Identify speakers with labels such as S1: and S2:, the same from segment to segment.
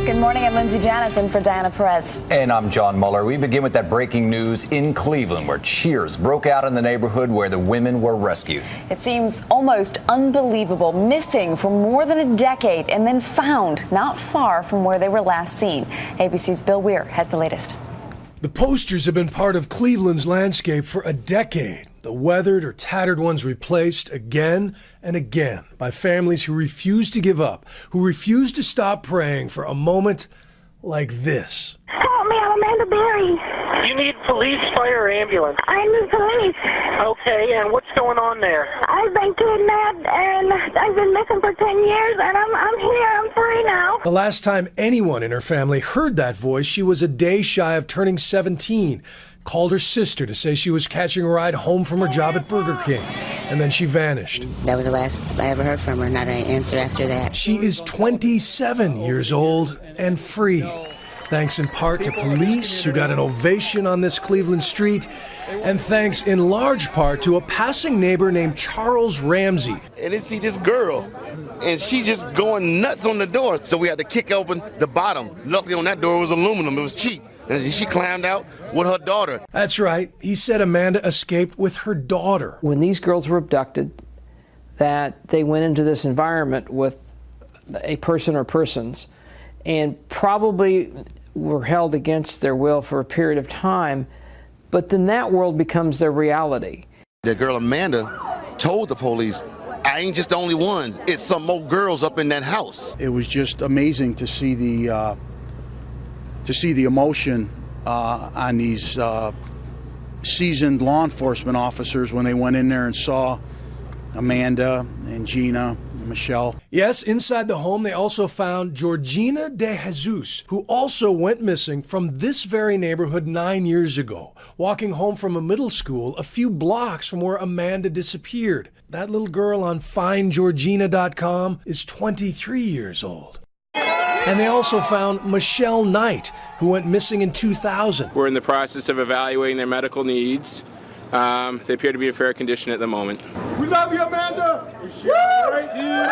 S1: Good morning, I'm Lindsay Janison for Diana Perez.
S2: And I'm John Muller. We begin with that breaking news in Cleveland, where cheers broke out in the neighborhood where the women were rescued.
S1: It seems almost unbelievable. Missing for more than a decade and then found not far from where they were last seen. ABC's Bill Weir has the latest.
S3: The posters have been part of Cleveland's landscape for a decade. The weathered or tattered ones replaced again and again by families who refuse to give up, who refuse to stop praying for a moment like this.
S4: Help me, I'm Amanda Berry.
S5: You need police, fire, or ambulance?
S4: I need police.
S5: Okay, and what's going on there?
S4: I've been kidnapped and I've been missing for 10 years and I'm here, I'm free now.
S3: The last time anyone in her family heard that voice, she was a day shy of turning 17. Called her sister to say she was catching a ride home from her job at Burger King, and then she vanished.
S6: That was the last I ever heard from her, not an answer after that.
S3: She is 27 years old and free, thanks in part to police who got an ovation on this Cleveland street, and thanks in large part to a passing neighbor named Charles Ramsey.
S7: And they see this girl, and she just going nuts on the door, so we had to kick open the bottom. Luckily on that door was aluminum, it was cheap. And she climbed out with her daughter.
S3: That's right. He said Amanda escaped with her daughter.
S8: When these girls were abducted, that they went into this environment with a person or persons and probably were held against their will for a period of time, but then that world becomes their reality.
S7: The girl Amanda told the police, I ain't just the only ones, it's some more girls up in that house.
S9: It was just amazing to see the emotion on these seasoned law enforcement officers when they went in there and saw Amanda and Gina and Michelle.
S3: Yes, inside the home they also found Georgina De Jesus, who also went missing from this very neighborhood 9 years ago, walking home from a middle school a few blocks from where Amanda disappeared. That little girl on FindGeorgina.com is 23 years old. And they also found Michelle Knight, who went missing in 2000.
S10: We're in the process of evaluating their medical needs. They appear to be in fair condition at the moment.
S11: We love you, Amanda! Right here.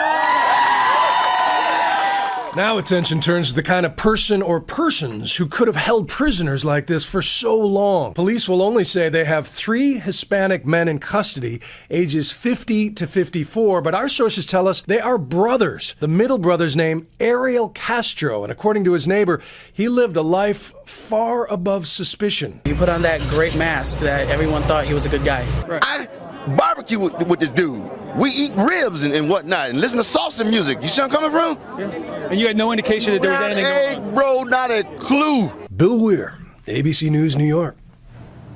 S3: Now attention turns to the kind of person or persons who could have held prisoners like this for so long. Police will only say they have 3 Hispanic men in custody, ages 50 to 54, but our sources tell us they are brothers. The middle brother's name, Ariel Castro, and according to his neighbor, he lived a life far above suspicion.
S12: He put on that great mask that everyone thought he was a good guy.
S7: Right. I barbecue with this dude. We eat ribs and whatnot and listen to salsa music. You see where I'm coming from?
S12: Yeah. And you had no indication that there was anything going on?
S7: Bro, not a clue.
S3: Bill Weir, ABC News, New York.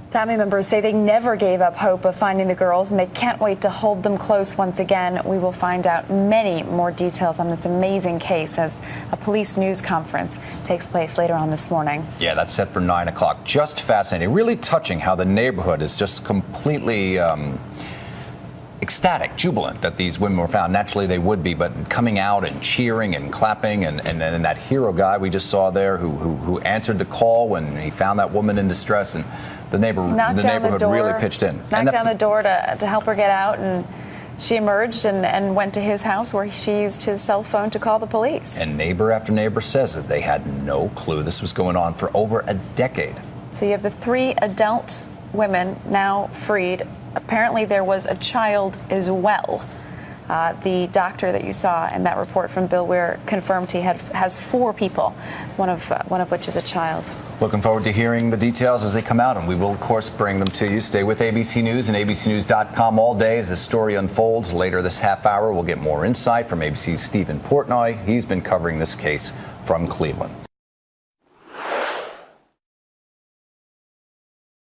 S1: Family members say they never gave up hope of finding the girls, and they can't wait to hold them close once again. We will find out many more details on this amazing case as a police news conference takes place later on this morning.
S2: Yeah, that's set for 9 o'clock. Just fascinating. Really touching how the neighborhood is just completely ecstatic, jubilant that these women were found. Naturally, they would be, but coming out and cheering and clapping, and that hero guy we just saw there who answered the call when he found that woman in distress, and the neighborhood really pitched in.
S1: Knocked down the door to help her get out, and she emerged and went to his house where she used his cell phone to call the police.
S2: And neighbor after neighbor says that they had no clue this was going on for over a decade.
S1: So you have the 3 adult women now freed. Apparently there was a child as well. The doctor that you saw in that report from Bill Weir confirmed he has 4 people, one of which is a child.
S2: Looking forward to hearing the details as they come out, and we will, of course, bring them to you. Stay with ABC News and abcnews.com all day as the story unfolds. Later this half hour, we'll get more insight from ABC's Stephen Portnoy. He's been covering this case from Cleveland.